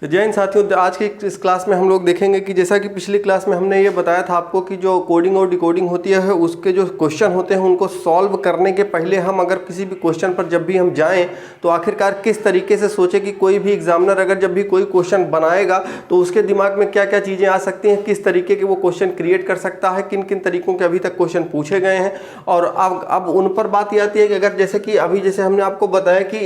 जय हिंद साथियों, आज की इस क्लास में हम लोग देखेंगे कि जैसा कि पिछली क्लास में हमने ये बताया था आपको कि जो कोडिंग और डिकोडिंग होती है उसके जो क्वेश्चन होते हैं उनको सॉल्व करने के पहले हम अगर किसी भी क्वेश्चन पर जब भी हम जाएं तो आखिरकार किस तरीके से सोचें कि कोई भी एग्जामिनर अगर जब भी कोई क्वेश्चन बनाएगा तो उसके दिमाग में क्या क्या चीज़ें आ सकती हैं, किस तरीके के वो क्वेश्चन क्रिएट कर सकता है, किन किन तरीकों के अभी तक क्वेश्चन पूछे गए हैं। और अब उन पर बात ये आती है कि अगर जैसे कि अभी जैसे हमने आपको बताया कि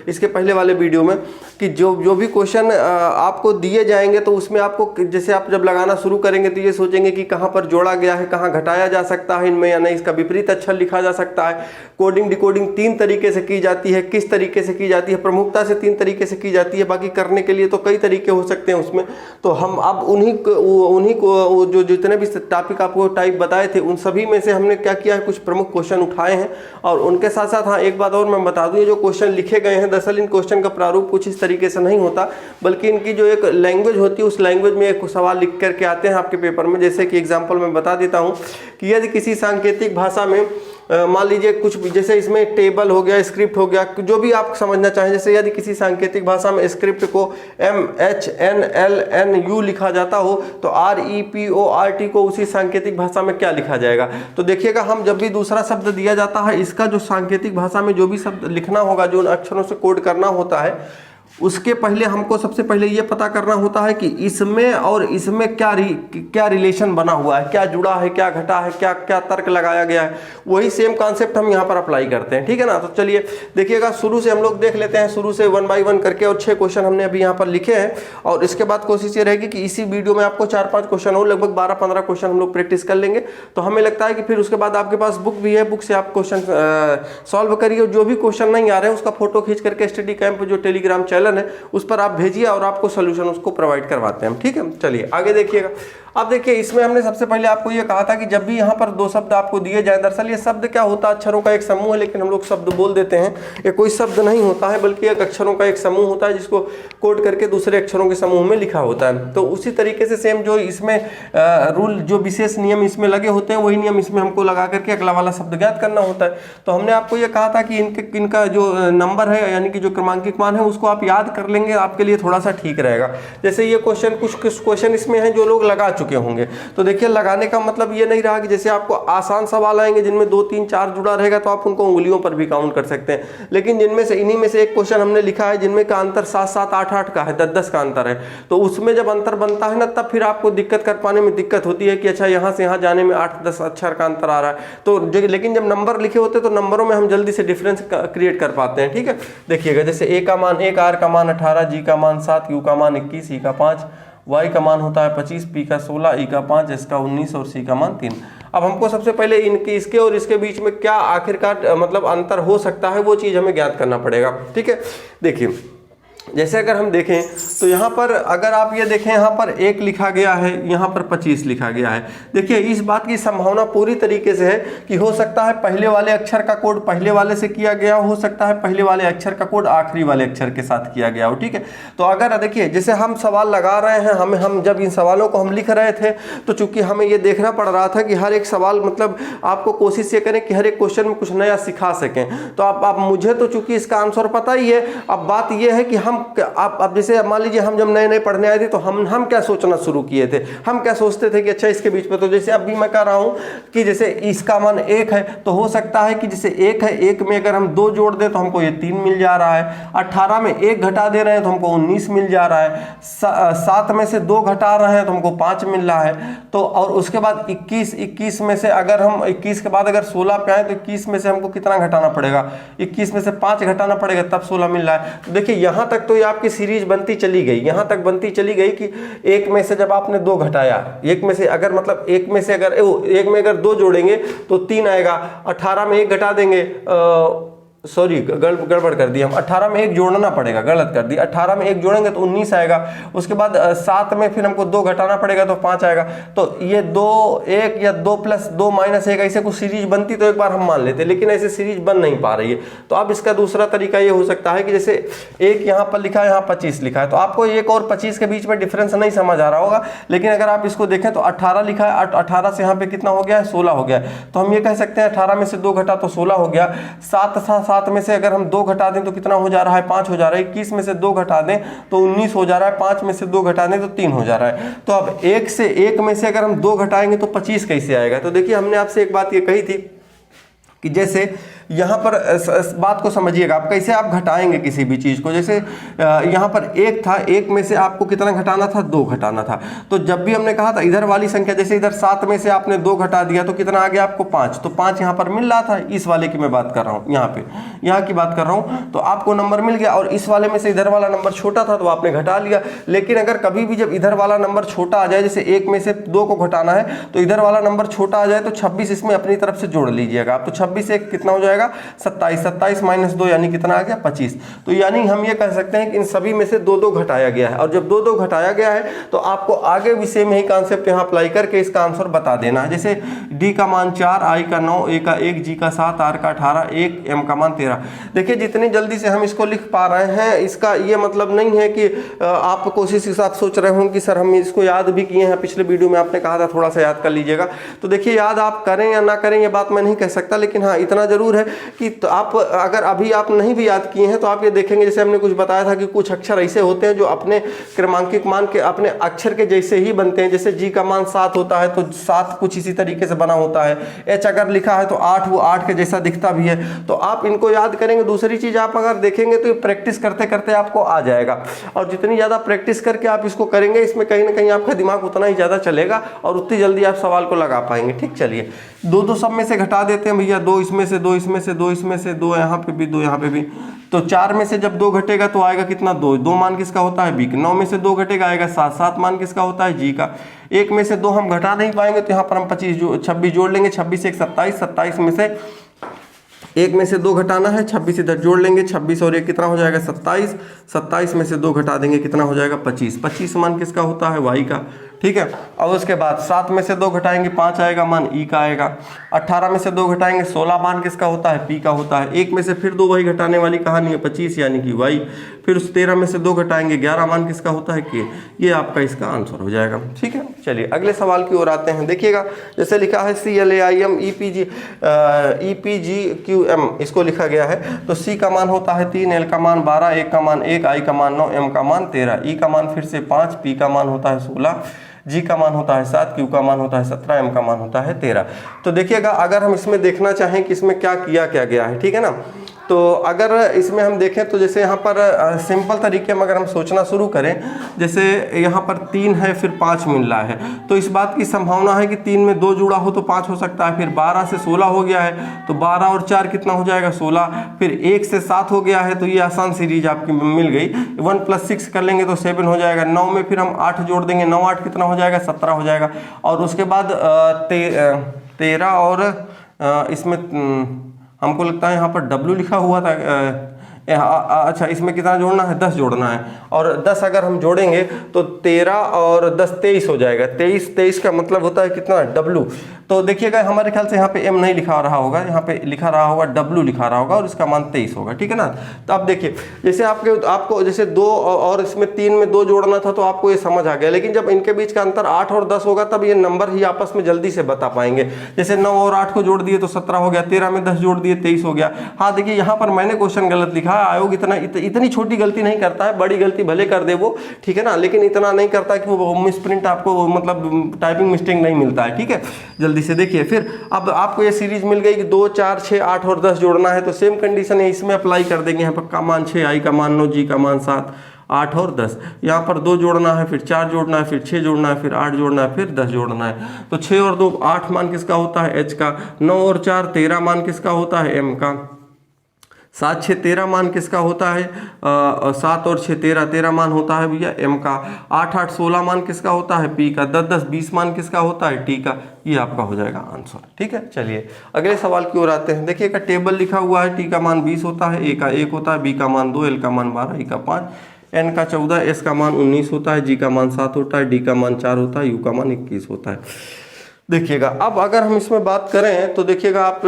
इसके पहले वाले वीडियो में कि जो भी क्वेश्चन आपको दिए जाएंगे तो उसमें आपको जैसे आप जब लगाना शुरू करेंगे तो ये सोचेंगे कि कहाँ पर जोड़ा गया है, कहाँ घटाया जा सकता है इनमें या नहीं, इसका विपरीत अक्षर लिखा जा सकता है। कोडिंग डिकोडिंग 3 तरीके से की जाती है, किस तरीके से की जाती है, प्रमुखता से 3 तरीके से की जाती है, बाकी करने के लिए तो कई तरीके हो सकते हैं उसमें। तो हम अब उन्हीं को जो जितने भी टॉपिक आपको टाइप बताए थे उन सभी में से हमने क्या किया है, कुछ प्रमुख क्वेश्चन उठाए हैं। और उनके साथ साथ हाँ एक बात और मैं बता दूं, ये जो क्वेश्चन लिखे गए हैं दरअसल इन क्वेश्चन का प्रारूप कुछ इस तरीके से नहीं होता, बल्कि इनकी जो एक लैंग्वेज होती है उस लैंग्वेज में एक सवाल लिख करके आते हैं आपके पेपर में। जैसे कि एग्जांपल मैं बता देता हूं कि यदि किसी सांकेतिक भाषा में मान लीजिए कुछ जैसे इसमें टेबल हो गया, स्क्रिप्ट हो गया, जो भी आप समझना चाहें, जैसे यदि किसी सांकेतिक भाषा में स्क्रिप्ट को MHNLNU लिखा जाता हो तो REPORT को उसी सांकेतिक भाषा में क्या लिखा जाएगा। तो देखिएगा, हम जब भी दूसरा शब्द दिया जाता है इसका जो सांकेतिक भाषा में जो भी शब्द लिखना होगा, जो उन अक्षरों से कोड करना होता है, उसके पहले हमको सबसे पहले ये पता करना होता है कि इसमें और इसमें क्या रिलेशन बना हुआ है, क्या जुड़ा है, क्या घटा है, क्या क्या तर्क लगाया गया है। वही सेम कॉन्सेप्ट हम यहाँ पर अप्लाई करते हैं, ठीक है ना। तो चलिए देखिएगा, शुरू से हम लोग देख लेते हैं, शुरू से 1 बाय 1 करके। और 6 क्वेश्चन हमने अभी यहाँ पर लिखे हैं और इसके बाद कोशिश ये रहेगी कि इसी वीडियो में आपको 4-5 क्वेश्चन और लगभग 12-15 क्वेश्चन हम लोग प्रैक्टिस कर लेंगे। तो हमें लगता है कि फिर उसके बाद आपके पास बुक भी है, बुक से आप क्वेश्चन सॉल्व करिए और जो भी क्वेश्चन नहीं आ रहे हैं उसका फोटो खींच करके स्टडी कैंप जो टेलीग्राम चैनल है उस पर आप भेजिए और आपको सोल्यूशन उसको प्रोवाइड करवाते हैं हम, ठीक है। चलिए आगे देखिएगा। अब देखिए, इसमें हमने सबसे पहले आपको ये कहा था कि जब भी यहाँ पर 2 शब्द आपको दिए जाए, दरअसल ये शब्द क्या होता है, अक्षरों का एक समूह है, लेकिन हम लोग शब्द बोल देते हैं। ये कोई शब्द नहीं होता है बल्कि एक अक्षरों का एक समूह होता है जिसको कोड करके दूसरे अक्षरों के समूह में लिखा होता है। तो उसी तरीके से सेम जो इसमें रूल, जो विशेष नियम इसमें लगे होते हैं वही नियम इसमें हमको लगा करके अगला वाला शब्द ज्ञात करना होता है। तो हमने आपको ये कहा था कि इनका जो नंबर है यानी कि जो क्रमांकित मान है उसको आप याद कर लेंगे, आपके लिए थोड़ा सा ठीक रहेगा। जैसे ये क्वेश्चन, कुछ क्वेश्चन इसमें हैं जो लोग लगा चुके होंगे। तो देखिए, लगाने का मतलब ये नहीं रहा कि जैसे आपको आसान सवाल आएंगे जिनमें 2, 3, 4 जुड़ा रहेगा तो आप उनको उंगलियों पर भी काउंट कर सकते हैं। लेकिन जिनमें से इन्हीं में से एक क्वेश्चन हमने लिखा है जिनमें का अंतर 7-7, 8-8 का है, 10-10 का अंतर है। तो उसमें जब अंतर बनता है ना, तब फिर आपको दिक्कत कर पाने में दिक्कत होती है कि अच्छा यहाँ से यहाँ जाने में 8-10 अक्षर का अंतर आ रहा है। तो लेकिन जब नंबर लिखे होते तो नंबरों में हम जल्दी से डिफरेंस क्रिएट कर पाते हैं, ठीक है। देखिएगा, जैसे A का मान 1, R का मान 18, G का मान 7, U का मान 21, E का 5, Y का मान होता है 25, P का 16, E का 5, S का 19 और C का मान 3। अब हमको सबसे पहले इसके और इसके बीच में क्या आखिरकार मतलब अंतर हो सकता है वो चीज़ हमें ज्ञात करना पड़ेगा, ठीक है। देखिए, जैसे अगर हम देखें तो यहाँ पर अगर आप ये देखें, यहाँ पर 1 लिखा गया है, यहाँ पर 25 लिखा गया है। देखिए, इस बात की संभावना पूरी तरीके से है कि हो सकता है पहले वाले अक्षर का कोड पहले वाले से किया गया हो सकता है पहले वाले अक्षर का कोड आखिरी वाले अक्षर के साथ किया गया हो, ठीक है। तो अगर देखिए, जैसे हम सवाल लगा रहे हैं, हम जब इन सवालों को हम लिख रहे थे तो चूंकि हमें ये देखना पड़ रहा था कि हर एक सवाल मतलब आपको कोशिश ये करें कि हर एक क्वेश्चन में कुछ नया सिखा सकें। तो आप मुझे तो चूंकि इसका आंसर पता ही है, अब बात यह है कि अब जैसे मान लीजिए हम जब नए नए पढ़ने आए थे तो हम क्या सोचना शुरू किए थे, हम क्या सोचते थे कि अच्छा इसके बीच में, तो जैसे अभी मैं कह रहा हूं कि जैसे इसका मान 1 है तो हो सकता है कि जैसे 1 है, 1 में अगर हम 2 जोड़ दें तो हमको ये 3 मिल जा रहा है, 18 में 1 घटा दे रहे हैं तो हमको 19 मिल जा रहा है, 7 में से 2 घटा रहे हैं तो हमको 5 मिल रहा है। तो और उसके बाद 21 में से अगर हम 21 के बाद अगर 16 पे आए तो 21 में से हमको कितना घटाना पड़ेगा, 21 में से 5 घटाना पड़ेगा तब 16 मिल रहा है। तो देखिए, यहाँ तक तो ये आपकी सीरीज बनती चली गई, यहां तक बनती चली गई कि 1 में से जब आपने 2 घटाया, 1 में से अगर मतलब 1 में से अगर 1 में अगर 2 जोड़ेंगे तो 3 आएगा, 18 में 1 घटा देंगे, सॉरी गड़बड़ कर दी, हम 18 में 1 जोड़ना पड़ेगा, गलत कर दी, 18 में 1 जोड़ेंगे तो 19 आएगा। उसके बाद 7 में फिर हमको 2 घटाना पड़ेगा तो 5 आएगा। तो ये 2 1 या 2 + 2 - 1 ऐसे कुछ सीरीज बनती तो एक बार हम मान लेते, लेकिन ऐसे सीरीज बन नहीं पा रही है। तो अब इसका दूसरा तरीका ये हो सकता है कि जैसे 1 यहाँ पर लिखा है, यहाँ 25 लिखा है, तो आपको 1 और 25 के बीच में डिफरेंस नहीं समझ आ रहा होगा, लेकिन अगर आप इसको देखें तो 18 लिखा है, 18 से यहाँ पे कितना हो गया है, 16 हो गया है। तो हम ये कह सकते हैं 18 में से 2 घटा तो 16 हो गया, 7 7 में से अगर हम 2 घटा दें तो कितना हो जा रहा है, 5 हो जा रहा है। 21 में से 2 घटा दें तो 19 हो जा रहा है। 5 में से 2 घटा दें तो 3 हो जा रहा है। तो अब 1 में से अगर हम 2 घटाएंगे तो 25 कैसे आएगा। तो देखिए हमने आपसे एक बात ये कही थी कि जैसे यहाँ पर बात को समझिएगा, आप कैसे आप घटाएंगे किसी भी चीज़ को। जैसे यहाँ पर 1 था, 1 में से आपको कितना घटाना था, 2 घटाना था। तो जब भी हमने कहा था इधर वाली संख्या, जैसे इधर 7 में से आपने 2 घटा दिया तो कितना आ गया आपको 5, तो 5 यहाँ पर मिल रहा था। इस वाले की मैं बात कर रहा हूँ, यहाँ की बात कर रहा हूँ, तो आपको नंबर मिल गया। और इस वाले में से इधर वाला नंबर छोटा था तो आपने घटा लिया। लेकिन अगर कभी भी जब इधर वाला नंबर छोटा आ जाए, जैसे 1 में से 2 को घटाना है तो इधर वाला नंबर छोटा आ जाए तो 26 इसमें अपनी तरफ से जोड़ लीजिएगा आप। तो 26 से कितना हो जाएगा 27, 27 माइनस 2 यानी कितना आ गया 25। तो यानी हम ये कह सकते हैं कि इन सभी में से 2-2 घटाया गया है। और जब 2-2 घटाया गया है तो आपको आगे विषय में ही कॉन्सेप्ट यहाँ अप्लाई करके इसका आंसर बता देना है। जैसे डी का मान 4, आई का 9, ए का 1, जी का 7, आर का 18, 1, एम का मान 13। देखिए जितनी जल्दी से हम इसको लिख पा रहे हैं, इसका ये मतलब नहीं है कि आप कोशिश से आप सोच रहे होंगे कि सर हम इसको याद भी किए हैं। पिछले वीडियो में आपने कहा था थोड़ा सा याद कर लीजिएगा। तो देखिए याद आप करें या ना करें ये बात मैं नहीं कह सकता, लेकिन हाँ इतना जरूर है कि तो आप अगर अभी आप नहीं भी याद किए हैं तो आप ये देखेंगे, जैसे हमने कुछ बताया था कि कुछ अक्षर ऐसे होते हैं जो अपने क्रमांकित मान के अपने अक्षर के जैसे ही बनते हैं। जैसे जी का मान 7 होता है तो 7 कुछ इसी तरीके से बना होता है। एच अगर लिखा है तो 8 वो 8 के जैसा दिखता भी है। तो आप इनको याद करेंगे। दूसरी चीज आप अगर देखेंगे तो प्रैक्टिस करते करते आपको आ जाएगा। और जितनी ज्यादा प्रैक्टिस करके आप इसको करेंगे, इसमें कहीं ना कहीं आपका दिमाग उतना ही ज्यादा चलेगा और उतनी जल्दी आप सवाल को लगा पाएंगे। ठीक, चलिए 2-2 सब में से घटा देते हैं भैया। 2 इसमें से, 2 इसमें से, 2 इसमें से, 2 यहाँ पे भी, 2 यहाँ पे भी। तो 4 में से जब 2 घटेगा तो आएगा कितना 2। 2 मान किसका होता है बी का। 9 में से 2 घटेगा आएगा 7। 7 मान किसका होता है जी का। 1 में से 2 हम घटा नहीं पाएंगे तो यहाँ पर हम 26 जोड़ लेंगे। 26 से 1 27, 27 में से 1 में से 2 घटाना है, 26 इधर जोड़ लेंगे। 26 और 1 कितना हो जाएगा 27। 27 में से 2 घटा देंगे कितना हो जाएगा 25। 25 मान किसका होता है वाई का। ठीक है। और उसके बाद 7 में से 2 घटाएंगे 5 आएगा मान ई का आएगा। 18 में से 2 घटाएंगे 16 मान किसका होता है पी का होता है। 1 में से फिर 2 वही घटाने वाली कहानी है 25 यानी कि वाई। फिर उस 13 में से 2 घटाएंगे 11 मान किसका होता है के। ये आपका इसका आंसर हो जाएगा। ठीक है, चलिए अगले सवाल की ओर आते हैं। देखिएगा जैसे लिखा है CLAIM EPGQM इसको लिखा गया है। तो C का मान होता है 3, L का मान 12, A का मान 1, I का मान 9, M का मान 13, E का मान फिर से 5, P का मान होता है 16, जी का मान होता है 7, क्यू का मान होता है 17, एम का मान होता है 13। तो देखिएगा अगर हम इसमें देखना चाहें कि इसमें क्या किया क्या गया है, ठीक है ना। तो अगर इसमें हम देखें तो जैसे यहाँ पर सिंपल तरीके में अगर हम सोचना शुरू करें, जैसे यहाँ पर 3 है फिर 5 मिल रहा है, तो इस बात की संभावना है कि 3 में 2 जुड़ा हो तो 5 हो सकता है। फिर 12 से 16 हो गया है तो 12 और 4 कितना हो जाएगा 16। फिर 1 से 7 हो गया है तो ये आसान सीरीज आपकी मिल गई। 1 + 6 कर लेंगे तो 7 हो जाएगा। 9 में फिर हम 8 जोड़ देंगे, 9 8 कितना हो जाएगा 17 हो जाएगा। और उसके बाद 13 और इसमें हमको लगता है यहाँ पर W लिखा हुआ था। अच्छा इसमें कितना जोड़ना है 10 जोड़ना है। और 10 अगर हम जोड़ेंगे तो 13 और 10 23 हो जाएगा। 23 का मतलब होता है कितना W। तो देखिएगा हमारे ख्याल से यहाँ पे M नहीं लिखा रहा होगा, यहाँ पे लिखा रहा होगा W लिखा रहा होगा और इसका मान 23 होगा। ठीक है ना। तो अब देखिए जैसे आपको जैसे 2 और इसमें 3 में 2 जोड़ना था तो आपको ये समझ आ गया। लेकिन जब इनके बीच का अंतर 8 और 10 होगा तब ये नंबर ही आपस में जल्दी से बता पाएंगे। जैसे 9 और 8 को जोड़ दिए तो 17 हो गया, 13 में 10 जोड़ दिए 23 हो गया। हाँ देखिए यहाँ पर मैंने क्वेश्चन गलत लिखा है। आयोग इतनी छोटी गलती नहीं करता है, बड़ी गलती भले कर दे वो, ठीक है ना, लेकिन इतना नहीं करता कि वो मिसप्रिंट आपको मतलब टाइपिंग मिस्टेक नहीं मिलता है। ठीक है, जल्दी से देखिए। फिर अब आपको ये सीरीज मिल गई कि 2 4 6 8 और 10 जोड़ना है, तो सेम कंडीशन है इसमें अप्लाई कर देंगे। यहाँ पर का मान 6, आई का मान 9, जी का मान 7, 8 और 10। यहाँ पर 2 जोड़ना है, फिर 4 जोड़ना है, फिर 6 जोड़ना है, फिर 8 जोड़ना है, फिर 10 जोड़ना है। तो 6 और 2 8 मान किसका होता है एच का। 9 और 4 13 मान किसका होता है एम का। 7 6 13 मान किसका होता है 7 और 6 13, 13 मान होता है भैया एम का। 8 8 16 मान किसका होता है पी का। 10 10 20 मान किसका होता है टी का। ये आपका हो जाएगा आंसर। ठीक है, चलिए अगले सवाल की ओर आते हैं। देखिएगा टेबल लिखा हुआ है, टी का मान 20 होता है, ए का 1 होता है, बी का मान 2, एल का मान 12, ई का 5, एन का 14, एस का मान 19 होता है, जी का मान 7 होता है, डी का मान 4 होता है, यू का मान 21 होता है। देखिएगा अब अगर हम इसमें बात करें तो देखिएगा आप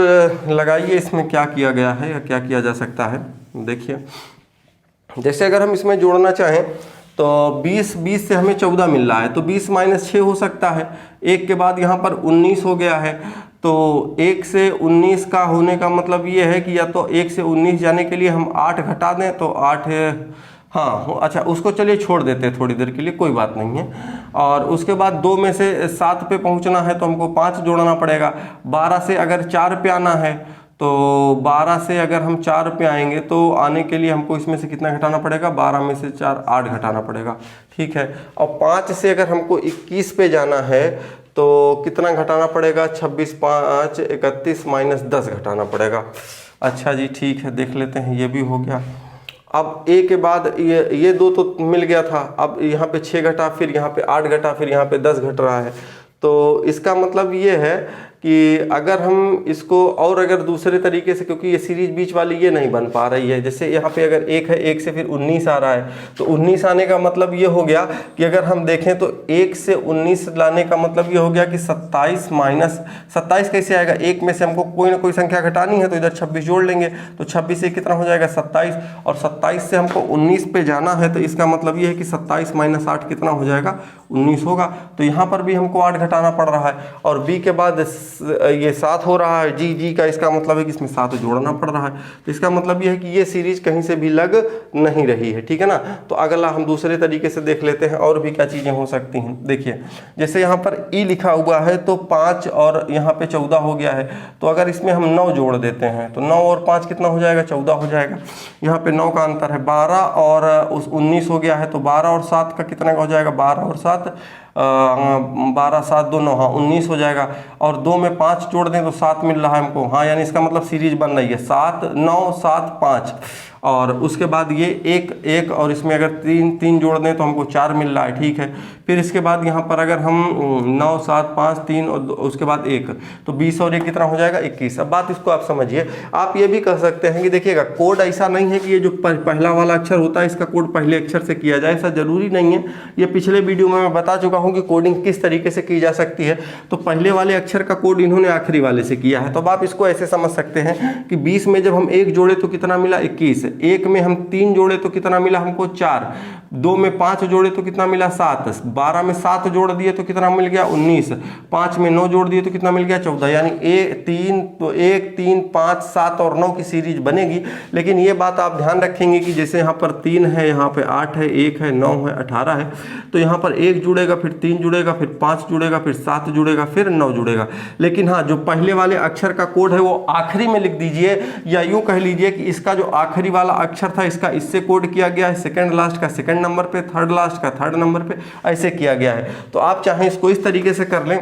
लगाइए इसमें क्या किया गया है या क्या किया जा सकता है। देखिए जैसे अगर हम इसमें जोड़ना चाहें तो 20 से हमें 14 मिल रहा है, तो 20 - 6 हो सकता है। 1 के बाद यहाँ पर 19 हो गया है, तो 1 से 19 का होने का मतलब ये है कि या तो 1 से 19 जाने के लिए हम 8 घटा दें तो 8 है, हाँ अच्छा उसको चलिए छोड़ देते हैं थोड़ी देर के लिए, कोई बात नहीं है। और उसके बाद 2 में से 7 पे पहुंचना है तो हमको 5 जोड़ना पड़ेगा। 12 से अगर 4 पे आना है तो 12 से अगर हम 4 पे आएंगे तो आने के लिए हमको इसमें से कितना घटाना पड़ेगा, 12 में से 4 8 घटाना पड़ेगा, ठीक है। और 5 से अगर हमको 21 पे जाना है तो कितना घटाना पड़ेगा, 26 5 31 माइनस 10 घटाना पड़ेगा। अच्छा जी ठीक है, देख लेते हैं, ये भी हो गया। अब ए के बाद ये 2 तो मिल गया था, अब यहाँ पे 6 घटा, फिर यहाँ पे 8 घटा, फिर यहाँ पे 10 घट रहा है। तो इसका मतलब ये है कि अगर हम इसको और अगर दूसरे तरीके से, क्योंकि ये सीरीज बीच वाली ये नहीं बन पा रही है, जैसे यहाँ पे अगर 1 है, 1 से फिर 19 आ रहा है, तो 19 आने का मतलब ये हो गया कि अगर हम देखें तो 1 से 19 लाने का मतलब ये हो गया कि 27 माइनस 27 कैसे आएगा, 1 में से हमको कोई ना कोई संख्या घटानी है तो इधर 26 जोड़ लेंगे, तो 26 से कितना हो जाएगा 27, और 27 से हमको 19 पे जाना है तो इसका मतलब ये है कि 27 माइनस 8 कितना हो जाएगा, 19 होगा। तो यहाँ पर भी हमको 8 घटाना पड़ रहा है, और बी के बाद ये 7 हो रहा है, जी का इसका मतलब है कि इसमें 7 जोड़ना पड़ रहा है। तो इसका मतलब ये है कि ये सीरीज कहीं से भी लग नहीं रही है, ठीक है ना। तो अगला हम दूसरे तरीके से देख लेते हैं और भी क्या चीज़ें हो सकती हैं। देखिए जैसे यहाँ पर ई लिखा हुआ है तो 5 और यहाँ पे 14 हो गया है, तो अगर इसमें हम 9 जोड़ देते हैं तो 9 और 5 कितना हो जाएगा, 14 हो जाएगा। यहाँ पे 9 का अंतर है, 12 और 19 हो गया है, तो 12 और 7 का कितना का हो जाएगा, 12 और 7 12 7 2 9, हाँ 19 हो जाएगा। और 2 में 5 जोड़ दें तो 7 मिल रहा है हमको, हाँ यानी इसका मतलब सीरीज बन रही है 7 9 7 5। और उसके बाद ये 1 और इसमें अगर 3 जोड़ दें तो हमको 4 मिल रहा है, ठीक है। फिर इसके बाद यहाँ पर अगर हम 9 7 5 3 और उसके बाद 1, तो 20 और 1 कितना हो जाएगा, 21। अब बात इसको आप समझिए, आप ये भी कह सकते हैं कि देखिएगा कोड ऐसा नहीं है कि ये जो पहला वाला अक्षर होता है इसका कोड पहले अक्षर से किया जाए, ऐसा जरूरी नहीं है। ये पिछले वीडियो में मैं बता चुका हूँ कि कोडिंग किस तरीके से की जा सकती है। तो पहले वाले अक्षर का कोड इन्होंने आखिरी वाले से किया है, तो अब आप इसको ऐसे समझ सकते हैं कि 20 में जब हम 1 जोड़े तो कितना मिला, 21। 1 में हम 3 जोड़े तो कितना मिला हमको, 4। 2 में 5 जोड़े तो कितना मिला, 7। 12 में 7 जोड़ दिए तो कितना मिल गया, 19। 5 में 9 जोड़ दिए तो कितना मिल गया, 14। यानी 1 3 5 7 और 9 की सीरीज बनेगी। लेकिन ये बात आप ध्यान रखेंगे कि जैसे यहाँ पर 3 है, यहाँ पे 8 है, 1 है, 9 है, 18 है, तो यहाँ पर 1 जुड़ेगा, फिर 3 जुड़ेगा, फिर 5 जुड़ेगा, फिर 7 जुड़ेगा, फिर 9 जुड़ेगा। लेकिन हाँ, जो पहले वाले अक्षर का कोड है वो आखिरी में लिख दीजिए, या यूँ कह लीजिए कि इसका जो आखिरी वाला अक्षर था इसका इससे कोड किया गया है, सेकंड लास्ट का सेकंड नंबर पे, थर्ड लास्ट का थर्ड नंबर पे, ऐसे किया गया है। तो आप चाहें इसको इस तरीके से कर लें,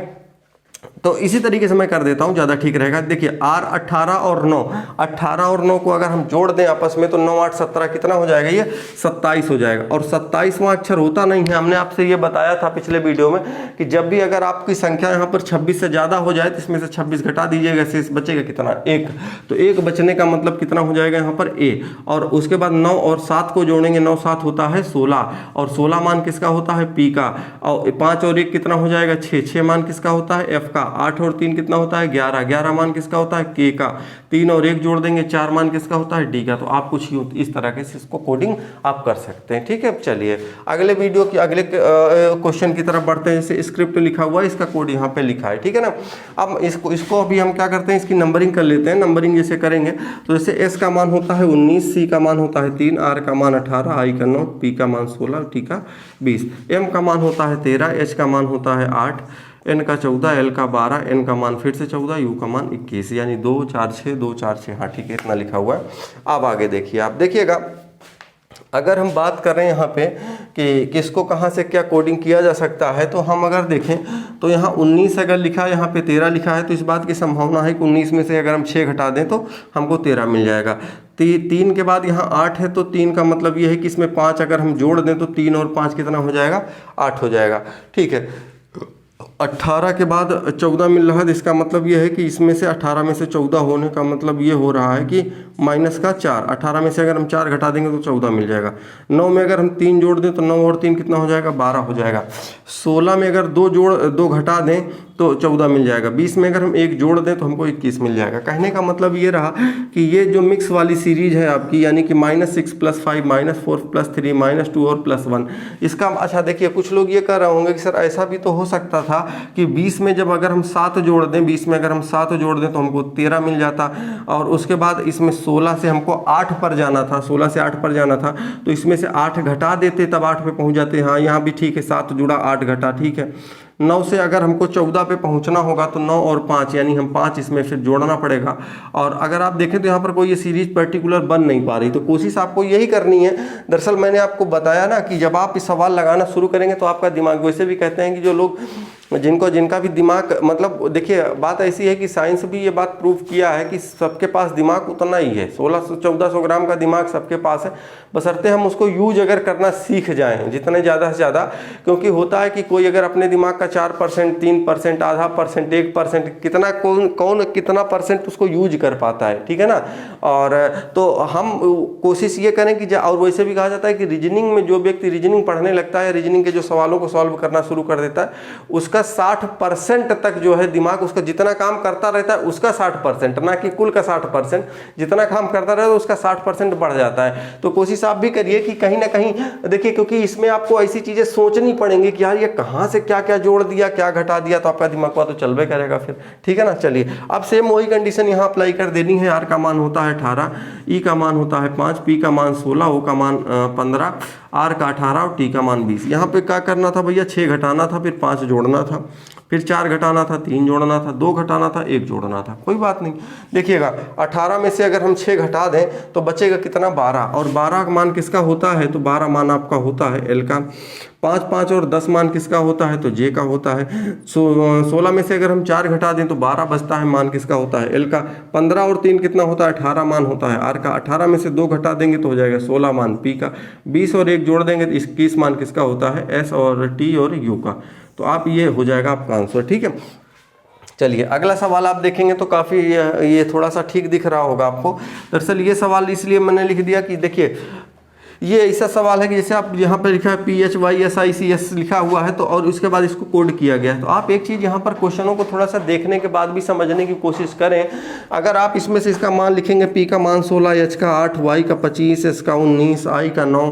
तो इसी तरीके से मैं कर देता हूं, ज़्यादा ठीक रहेगा। देखिए R 18 और 9, 18 और 9 को अगर हम जोड़ दें आपस में तो 9 8 17 कितना हो जाएगा, ये 27 हो जाएगा। और 27वां अक्षर होता नहीं है, हमने आपसे ये बताया था पिछले वीडियो में कि जब भी अगर आपकी संख्या यहाँ पर 26 से ज़्यादा हो जाए तो इसमें से 26 घटा दीजिएगा, शेष बचेगा कितना, 1। तो 1 बचने का मतलब कितना हो जाएगा यहाँ पर A। और उसके बाद 9 और 7 को जोड़ेंगे, 9 7 होता है 16, और 16 मान किसका होता है, P का। और 5 और 1 कितना हो जाएगा, 6, 6 मान किसका होता है, F का। 8 और 3 कितना होता है, 11, 11 मान किसका होता है, K का। 3 और 1 जोड़ देंगे, 4 मान किसका होता है, D का। तो आप कुछ इस तरह से इसको कोडिंग आप कर सकते हैं, ठीक है। चलिए अगले वीडियो की अगले क्वेश्चन की तरफ बढ़ते हैं। जैसे स्क्रिप्ट लिखा हुआ है, इसका कोड यहाँ पे लिखा है, ठीक है ना। अब इसको अभी हम क्या करते हैं, इसकी नंबरिंग कर लेते हैं। नंबरिंग जैसे करेंगे तो जैसे S का मान होता है 19, C का मान होता है 3, R का मान 18, I का 9, P का मान 16, T का 20, M का मान होता है 13, H का मान होता है 8, N का 14, L का 12, N का मान फिर से 14, U का मान 21, यानी 2 4 6 2 4 6। हाँ ठीक है, इतना लिखा हुआ है। अब आगे देखिए, आप देखिएगा अगर हम बात कर रहे हैं यहाँ पे कि किसको कहाँ से क्या कोडिंग किया जा सकता है, तो हम अगर देखें तो यहाँ 19 अगर लिखा है, यहाँ पे 13 लिखा है, तो इस बात की संभावना है कि 19 में से अगर हम 6 घटा दें तो हमको 13 मिल जाएगा। 3 के बाद यहाँ 8 है, तो 3 का मतलब ये है कि इसमें 5 अगर हम जोड़ दें तो 3 और 5 कितना हो जाएगा, 8 हो जाएगा, ठीक है। 18 के बाद 14 मिल रहा है, तो इसका मतलब ये है कि इसमें से 18 में से 14 होने का मतलब ये हो रहा है कि माइनस का 4। 18 में से अगर हम 4 घटा देंगे तो 14 मिल जाएगा। 9 में अगर हम 3 जोड़ दें तो 9 और 3 कितना हो जाएगा, 12 हो जाएगा। 16 में अगर 2 घटा दें तो 14 मिल जाएगा। 20 में अगर हम 1 जोड़ दें तो हमको 21 मिल जाएगा। कहने का मतलब ये रहा कि ये जो मिक्स वाली सीरीज है आपकी, यानी कि -6 + 5 -4 + 3 -2 और +1, इसका अच्छा देखिए कुछ लोग ये कह रहे होंगे कि सर ऐसा भी तो हो सकता था कि 20 में जब अगर हम 7 जोड़ दें, 20 में अगर हम 7 जोड़ दें तो हमको 13 मिल जाता, और उसके बाद इसमें 16 से हमको 8 पर जाना था, 16 से 8 पर जाना था, तो इसमें से 8 घटा देते तब 8 पे पहुंच जाते। हाँ यहाँ भी ठीक है, 7 जुड़ा 8 घटा, ठीक है। 9 से अगर हमको 14 पे पहुंचना होगा तो 9 और 5 यानी हम 5 इसमें फिर जोड़ना पड़ेगा। और अगर आप देखें तो यहाँ पर कोई ये सीरीज पर्टिकुलर बन नहीं पा रही, तो कोशिश आपको यही करनी है। दरअसल मैंने आपको बताया ना कि जब आप इस सवाल लगाना शुरू करेंगे तो आपका दिमाग, वैसे भी कहते हैं कि जो लोग जिनका भी दिमाग, मतलब देखिए बात ऐसी है कि साइंस भी ये बात प्रूव किया है कि सबके पास दिमाग उतना ही है, 1600-1400 ग्राम का दिमाग सबके पास है, बशर्ते हम उसको यूज अगर करना सीख जाएं जितने ज़्यादा से ज़्यादा। क्योंकि होता है कि कोई अगर अपने दिमाग का 4%, 3%, आधा %, 1%, कितना कौन कितना % उसको यूज कर पाता है, ठीक है ना। और तो हम कोशिश ये करें कि और वैसे भी कहा जाता है कि रीजनिंग में जो व्यक्ति रीजनिंग पढ़ने लगता है, रीजनिंग के जो सवालों को सॉल्व करना शुरू कर देता है, उसका 60% तक जो है दिमाग, उसका जितना काम करता रहता है उसका 60%, ना कि कुल का 60%, जितना काम करता रहता है उसका 60% बढ़ जाता है। तो कोशिश आप भी करिए कि कहीं ना कहीं देखिए, क्योंकि इसमें आपको ऐसी चीजें सोचनी पड़ेंगी कि यार ये कहाँ से क्या क्या जोड़ दिया, क्या घटा दिया, तो आपका दिमाग तो चलबे करेगा फिर, ठीक है ना। चलिए अब सेम वही कंडीशन यहाँ अप्लाई कर देनी है। आर का मान होता है 18, ई का मान होता है 5, पी का मान 16, ओ का मान 15, आर का 18 और टी का मान 20। यहाँ पे क्या करना था भैया, 6 घटाना था, फिर 5 जोड़ना था, फिर 4 घटाना था, 3 जोड़ना था, 2 घटाना था, 1 जोड़ना था। कोई बात नहीं, देखिएगा 18 में से अगर हम 6 घटा दें तो बचेगा कितना, 12, और 12 का मान किसका होता है, तो 12 मान आपका होता है एल का। 5, 5 और 10 मान किसका होता है, तो जे का होता है। 16 में से अगर हम 4 घटा दें तो 12 बचता है, मान किसका होता है, एल का। 15 और 3 कितना होता है, 18 मान होता है आर का। 18 में से 2 घटा देंगे तो हो जाएगा 16 मान पी का। 20 और 1 जोड़ देंगे तो 21 मान किसका होता है, एस और टी और यू का। तो आप ये हो जाएगा आपका आंसर, ठीक है। चलिए अगला सवाल आप देखेंगे तो काफ़ी ये थोड़ा सा ठीक दिख रहा होगा आपको। दरअसल ये सवाल इसलिए मैंने लिख दिया कि देखिए ये ऐसा सवाल है कि जैसे आप यहाँ पर लिखा है PHYSICS लिखा हुआ है, तो और उसके बाद इसको कोड किया गया है। तो आप एक चीज़ यहाँ पर क्वेश्चनों को थोड़ा सा देखने के बाद भी समझने की कोशिश करें। अगर आप इसमें से इसका मान लिखेंगे, P का मान 16, H का 8, Y का 25, S का 19, I का 9,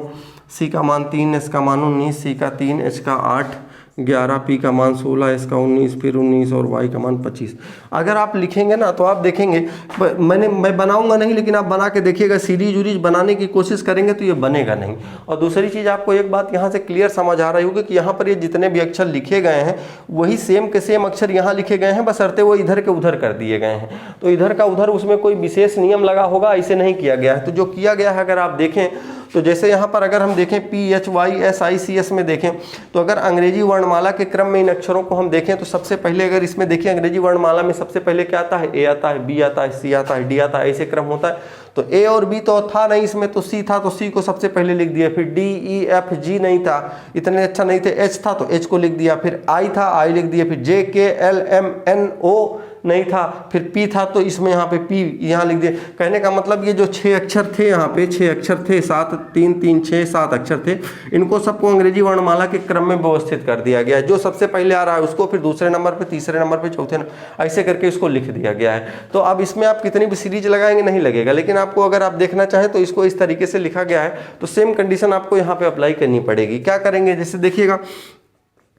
C का मान 3, S का मान 19, C का 3, H का 8, 11, P का मान 16, S का 19, फिर 19 और Y का मान 25। अगर आप लिखेंगे ना तो आप देखेंगे, मैं बनाऊंगा नहीं, लेकिन आप बना के देखिएगा, सीरीज उरीज बनाने की कोशिश करेंगे तो ये बनेगा नहीं। और दूसरी चीज़ आपको एक बात यहाँ से क्लियर समझ आ रही होगी कि यहाँ पर ये जितने भी अक्षर लिखे गए हैं वही सेम के सेम अक्षर यहाँ लिखे गए हैं, बशर्ते वो इधर के उधर कर दिए गए हैं। तो इधर का उधर उसमें कोई विशेष नियम लगा होगा, ऐसे नहीं किया गया है। तो जो किया गया है अगर आप देखें तो जैसे यहाँ पर अगर हम देखें PHYSICS में देखें तो अगर अंग्रेजी वर्णमाला के क्रम में इन अक्षरों को हम देखें तो सबसे पहले अगर इसमें देखें अंग्रेजी वर्णमाला में सबसे पहले क्या आता है, A आता है, B आता है, C आता है, D आता है, ऐसे क्रम होता है। तो A और B तो था नहीं इसमें, तो C था, तो C को सबसे पहले लिख दिया, फिर D E F G नहीं था, इतने अच्छा नहीं थे, H था तो H को लिख दिया, फिर I था I लिख दिया, फिर J K L M N O नहीं था, फिर P था तो इसमें यहाँ पे P यहाँ लिख दिया। कहने का मतलब ये जो 6 अक्षर थे, यहाँ पे 6 अक्षर थे, 7 3 3 6 7 अक्षर थे, इनको सबको अंग्रेजी वर्णमाला के क्रम में व्यवस्थित कर दिया गया है। जो सबसे पहले आ रहा है उसको फिर दूसरे नंबर पे, तीसरे नंबर पे, चौथे नंबर, ऐसे करके इसको लिख दिया गया है। तो अब इसमें आप कितनी भी सीरीज लगाएंगे नहीं लगेगा, लेकिन आपको अगर आप देखना चाहें तो इसको इस तरीके से लिखा गया है, तो सेम कंडीशन आपको यहाँ पे अप्लाई करनी पड़ेगी। क्या करेंगे, जैसे देखिएगा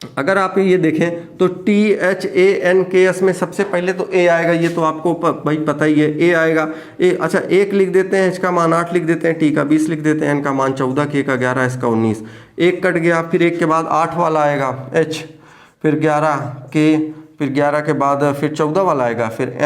अगर आप ये देखें तो THANKS में सबसे पहले तो A आएगा, ये तो आपको भाई पता ही है, A आएगा। A अच्छा 1 लिख देते हैं, H का मान 8 लिख देते हैं, T का 20 लिख देते हैं, N का मान 14, K का 11, S का 19। 1 कट गया, फिर 1 के बाद 8 वाला आएगा H, फिर 11 K, फिर 11 के बाद फिर 14 वाला आएगा, फिर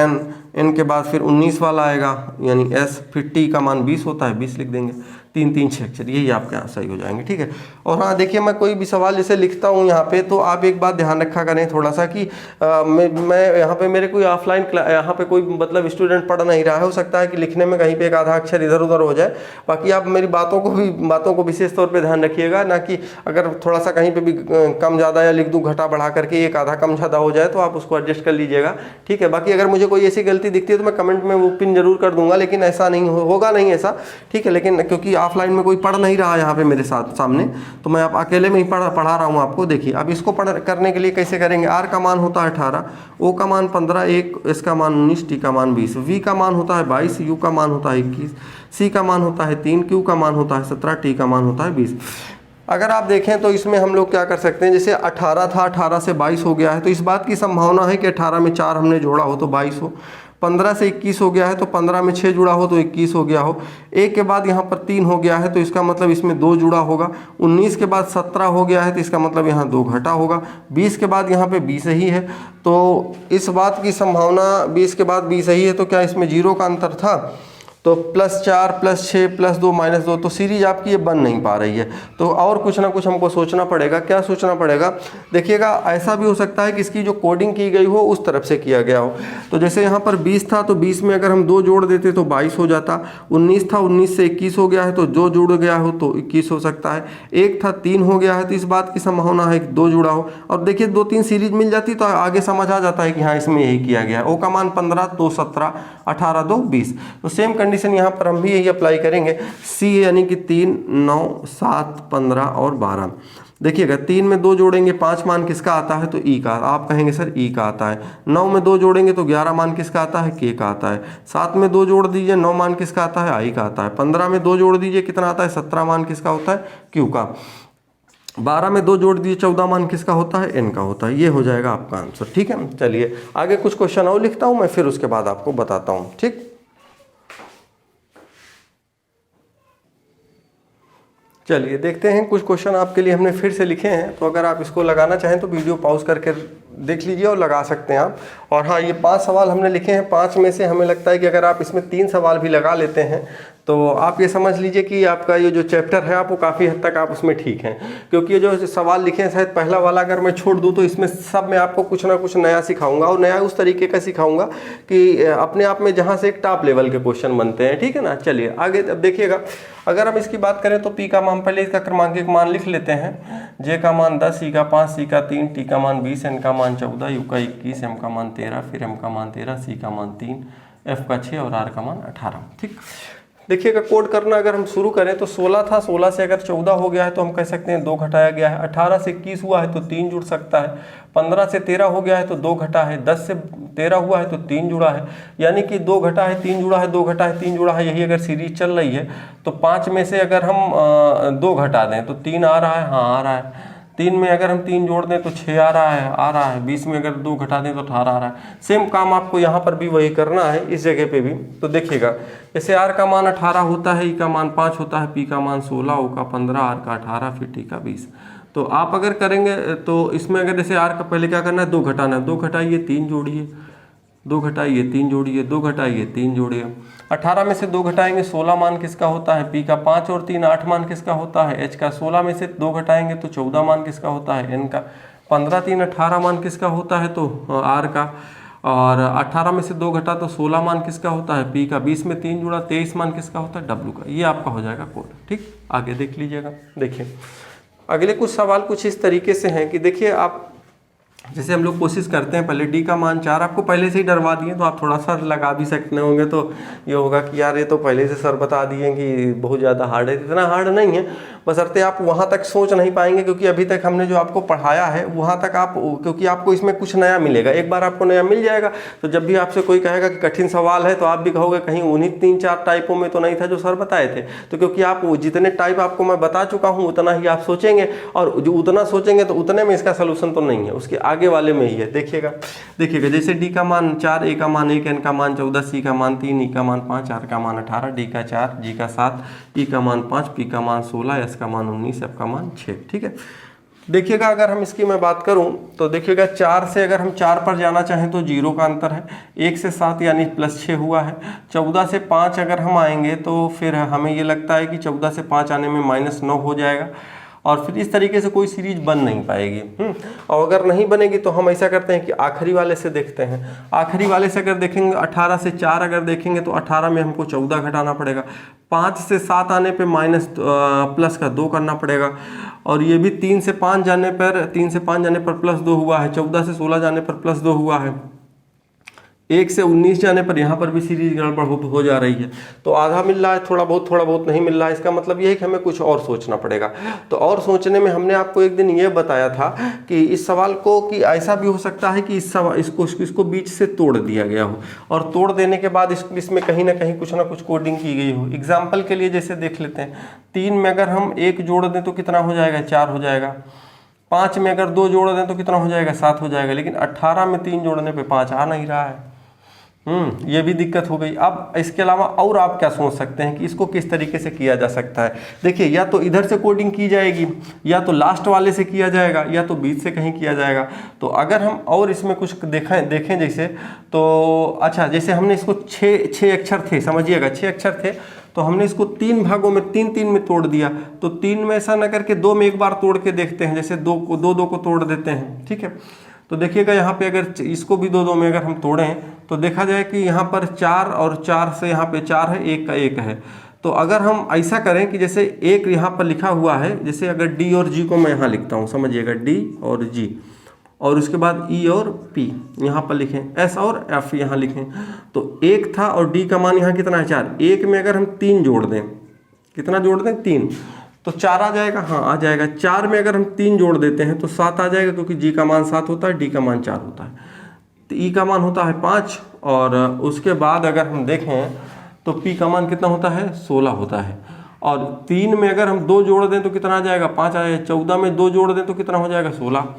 N के बाद फिर 19 वाला आएगा यानी S, फिर T का मान 20 होता है, 20 लिख देंगे। 3 3 6 अक्षर, यही आपके यहाँ सही हो जाएंगे, ठीक है। और हाँ देखिए, मैं कोई भी सवाल जैसे लिखता हूँ यहाँ पे तो आप एक बात ध्यान रखा करें थोड़ा सा कि मैं यहाँ पे मेरे कोई ऑफलाइन यहाँ पे कोई मतलब स्टूडेंट पढ़ नहीं रहा है, हो सकता है कि लिखने में कहीं पे एक आधा अक्षर इधर उधर हो जाए। बाकी आप मेरी बातों को विशेष तौर पर ध्यान रखिएगा, ना कि अगर थोड़ा सा कहीं पर भी कम ज़्यादा या लिख दूँ घटा बढ़ा करके एक आधा कम ज़्यादा हो जाए तो आप उसको एडजस्ट कर लीजिएगा, ठीक है। बाकी अगर मुझे कोई ऐसी गलती दिखती है तो मैं कमेंट में वो पिन जरूर कर दूंगा, लेकिन ऐसा नहीं होगा नहीं ऐसा, ठीक है। लेकिन क्योंकि ऑफलाइन में कोई पढ़ नहीं रहा यहाँ पे मेरे साथ सामने, तो मैं आप अकेले में ही पढ़ा रहा हूँ आपको। देखिए अब इसको करने के लिए कैसे करेंगे, आर का मान होता है 18, ओ का मान 15, एस का मान 19, टी का मान 20, वी का मान होता है 22, यू का मान होता है 21, सी का मान होता है 3, क्यू का मान होता है 17, टी का मान होता है 20। अगर आप देखें तो इसमें हम लोग क्या कर सकते हैं, जैसे 18 था, 18 से 22 हो गया है, तो इस बात की संभावना है कि 18 में 4 हमने जोड़ा हो तो 22 हो, 15 से 21 हो गया है तो 15 में 6 जुड़ा हो तो 21 हो गया हो, 1 के बाद यहाँ पर 3 हो गया है तो इसका मतलब इसमें 2 जुड़ा होगा, 19 के बाद 17 हो गया है तो इसका मतलब यहाँ 2 घटा होगा, 20 के बाद यहाँ पे 20 ही है, तो इस बात की संभावना 20 के बाद 20 ही है, तो क्या इसमें 0 का अंतर था, तो +4 +6 +2 -2, तो सीरीज आपकी ये बन नहीं पा रही है। तो और कुछ ना कुछ हमको सोचना पड़ेगा। क्या सोचना पड़ेगा, देखिएगा ऐसा भी हो सकता है कि इसकी जो कोडिंग की गई हो उस तरफ से किया गया हो। तो जैसे यहाँ पर 20 था तो 20 में अगर हम 2 जोड़ देते तो 22 हो जाता, 19 था 19 से 21 हो गया है तो जो जुड़ गया हो तो 21 हो सकता है, 1 था 3 हो गया है तो इस बात की संभावना है कि 2 जुड़ा हो। और देखिए 2-3 सीरीज मिल जाती तो आगे समझ आ जाता है कि हाँ इसमें यही किया गया है। ओ का मान 15, 2 17, 18 2 20। तो सेम कंडीशन यहाँ पर हम भी यही अप्लाई करेंगे। सी यानी कि 3 9 7 15 और 12। देखिएगा 3 में 2 जोड़ेंगे 5 मान किसका आता है, तो ई का। आप कहेंगे सर ई का आता है। 9 में 2 जोड़ेंगे तो 11 मान किसका आता है, के का आता है। 7 में 2 जोड़ दीजिए 9 मान किसका आता है, आई का आता है। 15 में 2 जोड़ दीजिए कितना आता है, 17 मान किसका होता है, क्यू का। 12 में 2 जोड़ दीजिए 14 मान किसका होता है, एन का होता है। ये हो जाएगा आपका आंसर। ठीक है, चलिए आगे कुछ क्वेश्चन और लिखता हूँ मैं, फिर उसके बाद आपको बताता हूँ। ठीक, चलिए देखते हैं। कुछ क्वेश्चन आपके लिए हमने फिर से लिखे हैं, तो अगर आप इसको लगाना चाहें तो वीडियो पॉज करके देख लीजिए और लगा सकते हैं आप। और हाँ, ये 5 सवाल हमने लिखे हैं, 5 में से हमें लगता है कि अगर आप इसमें 3 सवाल भी लगा लेते हैं तो आप ये समझ लीजिए कि आपका ये जो चैप्टर है आप वो काफ़ी हद तक आप उसमें ठीक हैं। क्योंकि ये जो सवाल लिखे हैं, शायद पहला वाला अगर मैं छोड़ दूँ तो इसमें सब में आपको कुछ ना कुछ नया सिखाऊंगा, और नया उस तरीके का सिखाऊंगा कि अपने आप में जहाँ से एक टॉप लेवल के क्वेश्चन बनते हैं। ठीक है ना, चलिए आगे अब देखिएगा। अगर हम इसकी बात करें तो पी का मान, पहले इसका क्रमांकित मान लिख लेते हैं। जे का मान 10, ई का 5, सी का 3, टी का मान 20, एन का मान 14, यू का 21, एम का मान 13, फिर एम का मान 13, सी का मान 3, एफ का 6 और आर का मान 18। ठीक, देखिएगा कोड करना अगर हम शुरू करें तो 16 था, 16 से अगर 14 हो गया है तो हम कह सकते हैं 2 घटाया गया है। 18 से 21 हुआ है तो 3 जुड़ सकता है। 15 से 13 हो गया है तो 2 घटा है। 10 से 13 हुआ है तो 3 जुड़ा है, यानी कि 2 घटा है 3 जुड़ा है, 2 घटा है 3 जुड़ा है। यही अगर सीरीज चल रही है तो 5 में से अगर हम 2 घटा दें तो 3 आ रहा है, हाँ आ रहा है। 3 में अगर हम 3 जोड़ दें तो 6 आ रहा है। 20 में अगर 2 घटा दें तो 18 आ रहा है। सेम काम आपको यहाँ पर भी वही करना है, इस जगह पे भी। तो देखिएगा, जैसे आर का मान 18 होता है, ई का मान 5 होता है, पी का मान 16, ओ का 15, आर का 18, फिर टी का 20। तो आप अगर करेंगे तो इसमें अगर जैसे आर का पहले क्या करना है, 2 घटाना है। 2 घटाइए 3 जोड़िए, 2 घटाइए 3 जोड़िए, 2 घटाइए 3 जोड़िए। 18 में से 2 घटाएंगे 16 मान किसका होता है, पी का 5 और 3 8 मान किसका होता है, एच का। 16 में से 2 घटाएंगे तो 14 मान किसका होता है, एन का। 15 3 18 मान किसका होता है, तो आर का। और 18 में से 2 घटा तो 16 मान किसका होता है, पी का। 20 में 3 जुड़ा 23 मान किसका होता है, डब्ल्यू का। ये आपका हो जाएगा कोड। ठीक, आगे देख लीजिएगा। देखिए अगले कुछ सवाल कुछ इस तरीके से हैं कि देखिए आप, जैसे हम लोग कोशिश करते हैं, पहले डी का मान 4 आपको पहले से ही डरवा दिए, तो आप थोड़ा सा लगा भी सकते होंगे। तो ये होगा कि यार ये तो पहले से सर बता दिए कि बहुत ज़्यादा हार्ड है। इतना हार्ड नहीं है, बशर्ते आप वहाँ तक सोच नहीं पाएंगे, क्योंकि अभी तक हमने जो आपको पढ़ाया है वहाँ तक आप, क्योंकि आपको इसमें कुछ नया मिलेगा। एक बार आपको नया मिल जाएगा तो जब भी आपसे कोई कहेगा कि कठिन सवाल है तो आप भी कहोगे कहीं उन्हीं 3-4 टाइपों में तो नहीं था जो सर बताए थे। तो क्योंकि आप जितने टाइप आपको मैं बता चुका हूँ उतना ही आप सोचेंगे, और जो उतना सोचेंगे तो उतने में इसका सोल्यूशन तो नहीं है, उसके आगे वाले में ही है। देखिएगा जैसे डी का मान 4, ए का मान 1, एन का मान 14, सी का मान 3, ई का मान 5, आर का मान 18, डी का 4, जी का 7, ई का मान 5, पी का मान 16, एस का मान 19, एफ का मान 6। ठीक है, देखिएगा अगर हम इसकी मैं बात करूं तो देखिएगा 4 से अगर हम 4 पर जाना चाहें तो 0 का अंतर है। 1 से 7 यानी +6 हुआ है। 14 से 5 अगर हम आएंगे तो फिर हमें ये लगता है कि 14 से 5 आने में -9 हो जाएगा, और फिर इस तरीके से कोई सीरीज बन नहीं पाएगी। और अगर नहीं बनेगी तो हम ऐसा करते हैं कि आखिरी वाले से देखते हैं। आखिरी वाले से अगर देखेंगे 18 से 4 अगर देखेंगे तो 18 में हमको 14 घटाना पड़ेगा। 5 से 7 आने पे प्लस का 2 करना पड़ेगा, और ये भी 3 से 5 जाने पर +2 हुआ है। 14 से 16 जाने पर +2 हुआ है। 1 से 19 जाने पर यहाँ पर भी सीरीज गड़बड़ हो जा रही है। तो आधा मिल रहा है, थोड़ा बहुत नहीं मिल रहा है। इसका मतलब ये है कि हमें कुछ और सोचना पड़ेगा। तो और सोचने में हमने आपको एक दिन ये बताया था कि इस सवाल को कि ऐसा भी हो सकता है कि इसको बीच से तोड़ दिया गया हो, और तोड़ देने के बाद इसमें कहीं ना कहीं कुछ ना कुछ कोडिंग की गई हो। एग्जाम्पल के लिए जैसे देख लेते हैं, 3 में अगर हम 1 जोड़ दें तो कितना हो जाएगा, 4 हो जाएगा। 5 में अगर 2 जोड़ दें तो कितना हो जाएगा, 7 हो जाएगा। लेकिन 18 में 3 जोड़ने पे 5 आ नहीं रहा है। ये भी दिक्कत हो गई। अब इसके अलावा और आप क्या सोच सकते हैं कि इसको किस तरीके से किया जा सकता है। देखिए, या तो इधर से कोडिंग की जाएगी, या तो लास्ट वाले से किया जाएगा, या तो बीच से कहीं किया जाएगा। तो अगर हम और इसमें कुछ देखें जैसे, तो अच्छा, जैसे हमने इसको 6 अक्षर थे, समझिएगा 6 अक्षर थे, तो हमने इसको 3 भागों में 3 में तोड़ दिया। तो 3 में ऐसा न करके 2 में एक बार तोड़ के देखते हैं, जैसे 2 को तोड़ देते हैं। ठीक है, तो देखिएगा यहाँ पे अगर इसको भी 2 में अगर हम तोड़ें तो देखा जाए कि यहाँ पर 4 और 4 से यहाँ पे 4 है, 1 का 1 है। तो अगर हम ऐसा करें कि जैसे 1 यहाँ पर लिखा हुआ है, जैसे अगर डी और जी को मैं यहाँ लिखता हूँ, समझिएगा डी और जी, और उसके बाद ई और पी यहाँ पर लिखें, एस और एफ यहाँ लिखें। तो 1 था और डी का मान यहाँ कितना है, 4। 1 में अगर हम 3 जोड़ दें, कितना जोड़ दें, 3, तो 4 आ जाएगा। हाँ, आ जाएगा। 4 में अगर हम 3 जोड़ देते हैं तो 7 आ जाएगा, क्योंकि जी का मान 7 होता है, डी का मान 4 होता है। तो ई का मान होता है 5, और उसके बाद अगर हम देखें तो पी का मान कितना होता है, 16 होता है। और 3 में अगर हम 2 जोड़ दें तो कितना आ जाएगा, 5 आ जाएगा। 14 में 2 जोड़ दें तो कितना हो जाएगा, 16।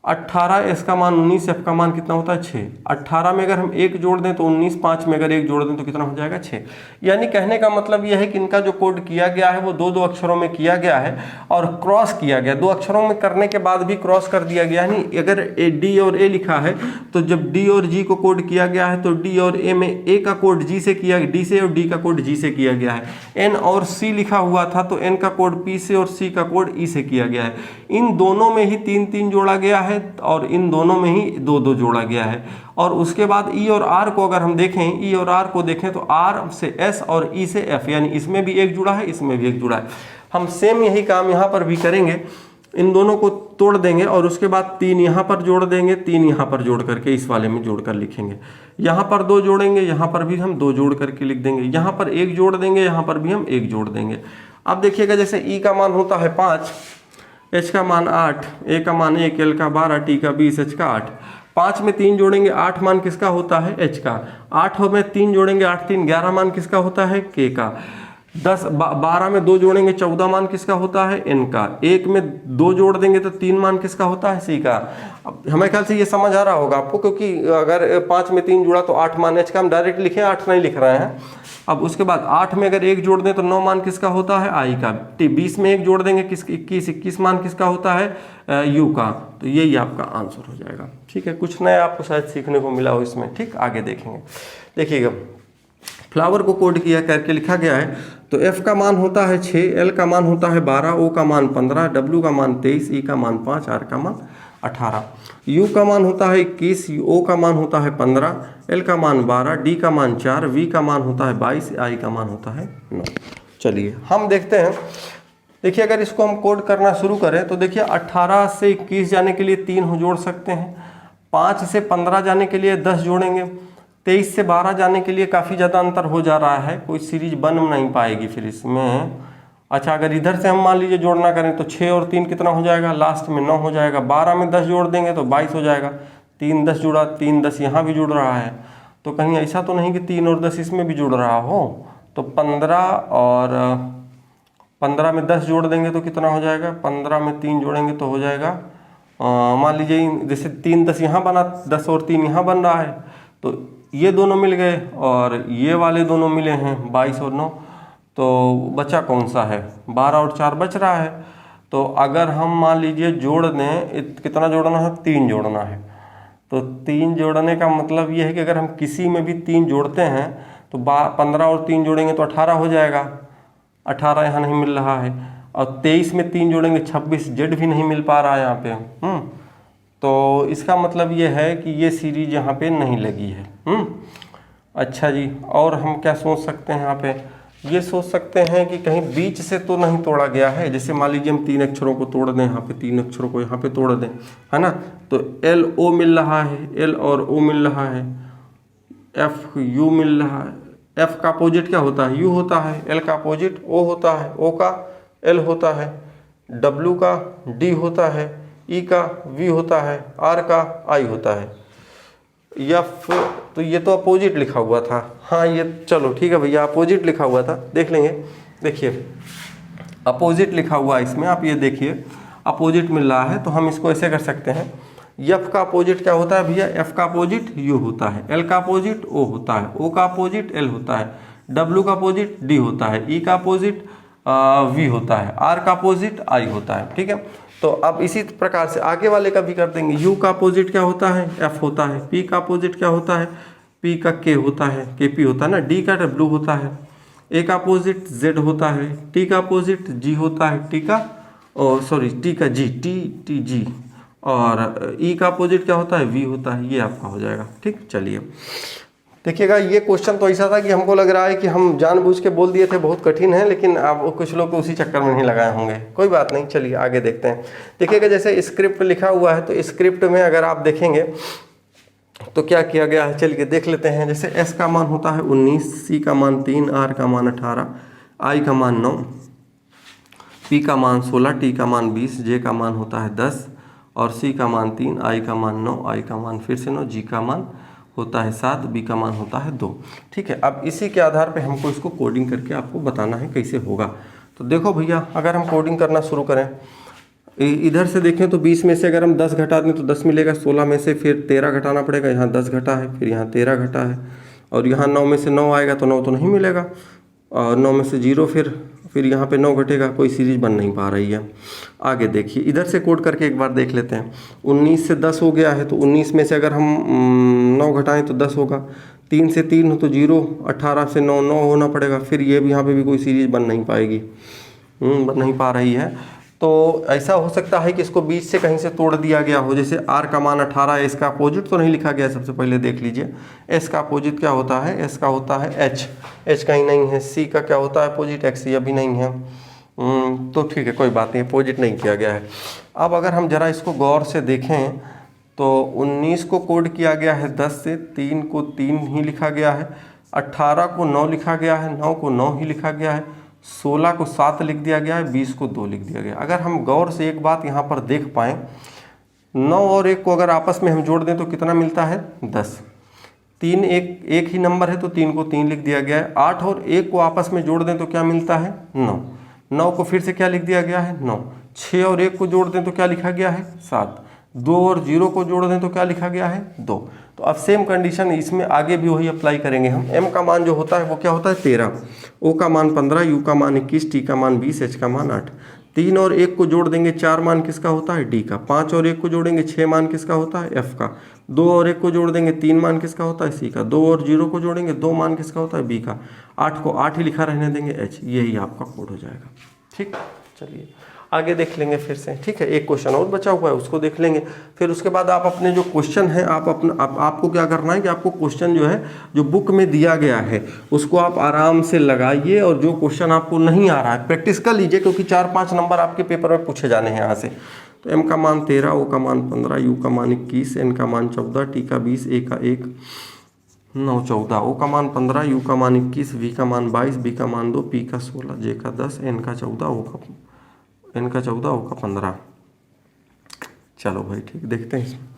18 एस का मान 19, एफ का मान कितना होता है, 6। 18 में अगर हम 1 जोड़ दें तो 19, 5 में अगर 1 जोड़ दें तो कितना हो जाएगा, 6। यानी कहने का मतलब यह है कि इनका जो कोड किया गया है वो 2 अक्षरों में किया गया है और क्रॉस किया गया। 2 अक्षरों में करने के बाद भी क्रॉस कर दिया गया। यानी अगर डी और ए लिखा है तो जब डी और जी को कोड किया गया है तो डी और ए में ए का कोड जी से किया, डी से, और डी का कोड जी से किया गया है। एन और सी लिखा हुआ था तो एन का कोड पी से और सी का कोड ई से किया गया है। इन दोनों में ही 3 जोड़ा गया है और इन दोनों में ही 2 जोड़ा गया है। और उसके बाद ई और आर को अगर हम देखें, ई और आर को देखें तो आर से एस और ई से एफ, यानी इसमें भी 1 जुड़ा है, इसमें भी 1 जुड़ा है। हम सेम यही काम यहाँ पर भी करेंगे, इन दोनों को तोड़ देंगे और उसके बाद 3 यहाँ पर जोड़ देंगे, 3 यहाँ पर जोड़ करके इस वाले में जोड़ कर लिखेंगे। यहाँ पर 2 जोड़ेंगे, यहाँ पर भी हम 2 जोड़ करके लिख देंगे। यहाँ पर 1 जोड़ देंगे, यहाँ पर भी हम 1 जोड़ देंगे। अब देखिएगा, जैसे ई का मान होता है 5, एच का मान 8, ए का मान 1, एल का 12, टी का 20, एच का 8। 5 में 3 जोड़ेंगे, 8 मान किसका होता है, एच का। 8 में 3 जोड़ेंगे, 8 3 11 मान किसका होता है, के का। 12 में 2 जोड़ेंगे, 14 मान किसका होता है, एन का। 1 में 2 जोड़ देंगे तो 3 मान किसका होता है, सी का। हमें ख्याल से ये समझ आ रहा होगा आपको, क्योंकि अगर 5 में 3 जुड़ा तो 8 मान एच का, हम डायरेक्ट लिखें, 8 नहीं लिख रहे हैं। अब उसके बाद 8 में अगर 1 जोड़ दें तो 9 मान किसका होता है, आई का। 20 में 1 जोड़ देंगे, 21 मान किसका होता है, यू का। तो यही आपका आंसर हो जाएगा। ठीक है, कुछ नया आपको शायद सीखने को मिला हो इसमें। ठीक, आगे देखेंगे। देखिएगा, फ्लावर को कोड किया करके लिखा गया है। तो एफ का मान होता है 6, एल का मान होता है 12, ओ का मान 15, डब्ल्यू का मान 23, ई का मान 5, आर का मान 18, यू का मान होता है 21, ओ का मान होता है 15, एल का मान 12, डी का मान 4, वी का मान होता है 22, आई का मान होता है 9। चलिए हम देखते हैं। देखिए, अगर इसको हम कोड करना शुरू करें तो देखिए 18 से 21 जाने के लिए 3 जोड़ सकते हैं, 5 से 15 जाने के लिए 10 जोड़ेंगे, 23 से 12 जाने के लिए काफ़ी ज़्यादा अंतर हो जा रहा है, कोई सीरीज बन नहीं पाएगी फिर इसमें। अच्छा, अगर इधर से हम मान लीजिए जोड़ना करें तो 6 और 3 कितना हो जाएगा, लास्ट में 9 हो जाएगा। 12 में 10 जोड़ देंगे तो 22 हो जाएगा। 3 10 जुड़ा, 3 10 यहाँ भी जुड़ रहा है। तो कहीं ऐसा तो नहीं कि 3 और 10 इसमें भी जुड़ रहा हो। तो 15 और 15 में 10 जोड़ देंगे तो कितना हो जाएगा, 15 में 3 जोड़ेंगे तो हो जाएगा, मान लीजिए जैसे 3 10 यहाँ बना, 10 और 3 यहाँ बन रहा है, तो ये दोनों मिल गए और ये वाले दोनों मिले हैं 22 और 9। तो बचा कौन सा है, 12 और 4 बच रहा है। तो अगर हम मान लीजिए जोड़ दें, कितना जोड़ना है, 3 जोड़ना है। तो 3 जोड़ने का मतलब ये है कि अगर हम किसी में भी 3 जोड़ते हैं तो 15 और 3 जोड़ेंगे तो 18 हो जाएगा। 18 यहाँ नहीं मिल रहा है। और 23 में 3 जोड़ेंगे 26, जेड भी नहीं मिल पा रहा है यहाँ पे। तो इसका मतलब ये है कि ये सीरीज यहाँ पे नहीं लगी है। अच्छा जी, और हम क्या सोच सकते हैं यहाँ पे, ये सोच सकते हैं कि कहीं बीच से तो नहीं तोड़ा गया है। जैसे मान लीजिए हम 3 अक्षरों को तोड़ दें, यहाँ पे 3 अक्षरों को यहाँ पे तोड़ दें, है ना। तो एल ओ मिल रहा है, एल और ओ मिल रहा है, एफ यू मिल रहा है, एफ का अपोजिट क्या होता है, यू होता है, एल का अपोजिट ओ होता है, ओ का एल होता है, डब्ल्यू का डी होता है, ई का वी होता है, आर का आई होता है, एफ तो ये तो अपोजिट लिखा हुआ था, हाँ ये चलो ठीक है भैया अपोजिट लिखा हुआ था, देख लेंगे। देखिए अपोजिट लिखा हुआ है इसमें, आप ये देखिए अपोजिट मिल रहा है, तो हम इसको ऐसे कर सकते हैं, एफ का अपोजिट क्या होता है भैया, एफ का अपोजिट यू होता है, एल का अपोजिट ओ होता है, ओ का अपोजिट एल होता है, डब्ल्यू का अपोजिट डी होता है, ई का अपोजिट वी होता है, आर का अपोजिट आई होता है, ठीक है। तो अब इसी प्रकार से आगे वाले का भी कर देंगे, यू का अपोजिट क्या होता है, एफ होता है, पी का अपोजिट क्या होता है, पी का के होता है, के पी होता है ना, डी का डब्ल्यू होता है, ए का अपोजिट जेड होता है, टी का अपोजिट जी होता है, टी का टी का जी, टी जी, और ई का अपोजिट क्या होता है, वी होता है, ये आपका हो जाएगा, ठीक। चलिए देखिएगा, ये क्वेश्चन तो ऐसा था कि हमको लग रहा है कि हम जानबूझ के बोल दिए थे बहुत कठिन है, लेकिन अब कुछ लोग तो उसी चक्कर में नहीं लगाए होंगे, कोई बात नहीं। चलिए आगे देखते हैं। देखिएगा जैसे स्क्रिप्ट लिखा हुआ है, तो स्क्रिप्ट में अगर आप देखेंगे तो क्या किया गया है, चलिए देख लेते हैं। जैसे एस का मान होता है 19, सी का मान 3, आर का मान 18, आई का मान 9, पी का मान 16, टी का मान 20, जे का मान होता है 10, और सी का मान 3, आई का मान 9, आई का मान फिर से 9, जी का मान होता है 7, बी का मान होता है 2, ठीक है। अब इसी के आधार पे हमको इसको कोडिंग करके आपको बताना है कैसे होगा। तो देखो भैया, अगर हम कोडिंग करना शुरू करें, इधर से देखें तो 20 में से अगर हम 10 घटा दें तो 10 मिलेगा, 16 में से फिर 13 घटाना पड़ेगा, यहाँ 10 घटा है, फिर यहाँ 13 घटा है, और यहाँ 9 में से 9 आएगा तो 9 तो नहीं मिलेगा, और 9 में से 0, फिर यहाँ पे 9 घटेगा, कोई सीरीज बन नहीं पा रही है। आगे देखिए, इधर से कोड करके एक बार देख लेते हैं। 19 से 10 हो गया है, तो 19 में से अगर हम 9 घटाएं तो 10 होगा, 3 से 3 हो तो 0, 18 से 9 9 होना पड़ेगा, फिर ये भी यहाँ पे भी कोई सीरीज बन नहीं पाएगी, बन नहीं पा रही है। तो ऐसा हो सकता है कि इसको बीच से कहीं से तोड़ दिया गया हो, जैसे आर का मान 18 है, इसका अपोजिट तो नहीं लिखा गया, सबसे पहले देख लीजिए। एस का अपोजिट क्या होता है, एस का होता है एच, एच कहीं नहीं है। सी का क्या होता है अपोजिट, एक्स, ये भी नहीं है, तो ठीक है कोई बात नहीं, अपोजिट नहीं किया गया है। अब अगर हम जरा इसको गौर से देखें तो 19 को कोड किया गया है 10 से, 3 को 3 ही लिखा गया है, 18 को 9 लिखा गया है, 9 को 9 ही लिखा गया है, 16 को 7 लिख दिया गया है, 20 को 2 लिख दिया गया। अगर हम गौर से एक बात यहाँ पर देख पाएँ, 9 और 1 को अगर आपस में हम जोड़ दें तो कितना मिलता है, 10। 3 एक ही नंबर है तो 3 को 3 लिख दिया गया है। 8 और 1 को आपस में जोड़ दें तो क्या मिलता है, 9। 9 को फिर से क्या लिख दिया गया है, 9। 6 और 1 को जोड़ दें तो क्या लिखा गया है, 7। 2 और 0 को जोड़ दें तो क्या लिखा गया है, 2। तो अब सेम कंडीशन इसमें आगे भी वही अप्लाई करेंगे हम। m का मान जो होता है वो क्या होता है 13, o का मान 15, u का मान 21, t का मान 20, h का मान 8। 3 और 1 को जोड़ देंगे 4 मान किसका होता है, d का। 5 और 1 को जोड़ेंगे 6 मान किसका होता है, f का। 2 और 1 को जोड़ देंगे 3 मान किसका होता है, c का। 2 और 0 को जोड़ेंगे 2 मान किसका होता है, b का। 8 को 8 ही लिखा रहने देंगे, h। यही आपका कोड हो जाएगा, ठीक। चलिए आगे देख लेंगे फिर से, ठीक है। एक क्वेश्चन और बचा हुआ है, उसको देख लेंगे। फिर उसके बाद आप अपने जो क्वेश्चन है आपको क्या करना है कि आपको क्वेश्चन जो है जो बुक में दिया गया है उसको आप आराम से लगाइए, और जो क्वेश्चन आपको नहीं आ रहा है प्रैक्टिस कर लीजिए, क्योंकि 4-5 नंबर आपके पेपर में पूछे जाने हैं यहाँ से। तो m का मान 13, o का मान 15, u का मान 21, n का मान 14, t का 20, a का 1, 9, 14। o का मान 15, u का मान 21, v का मान 22, b का मान 2, p का 16, j का 10, n का 14, o का 15। चलो भाई ठीक, देखते हैं इसमें।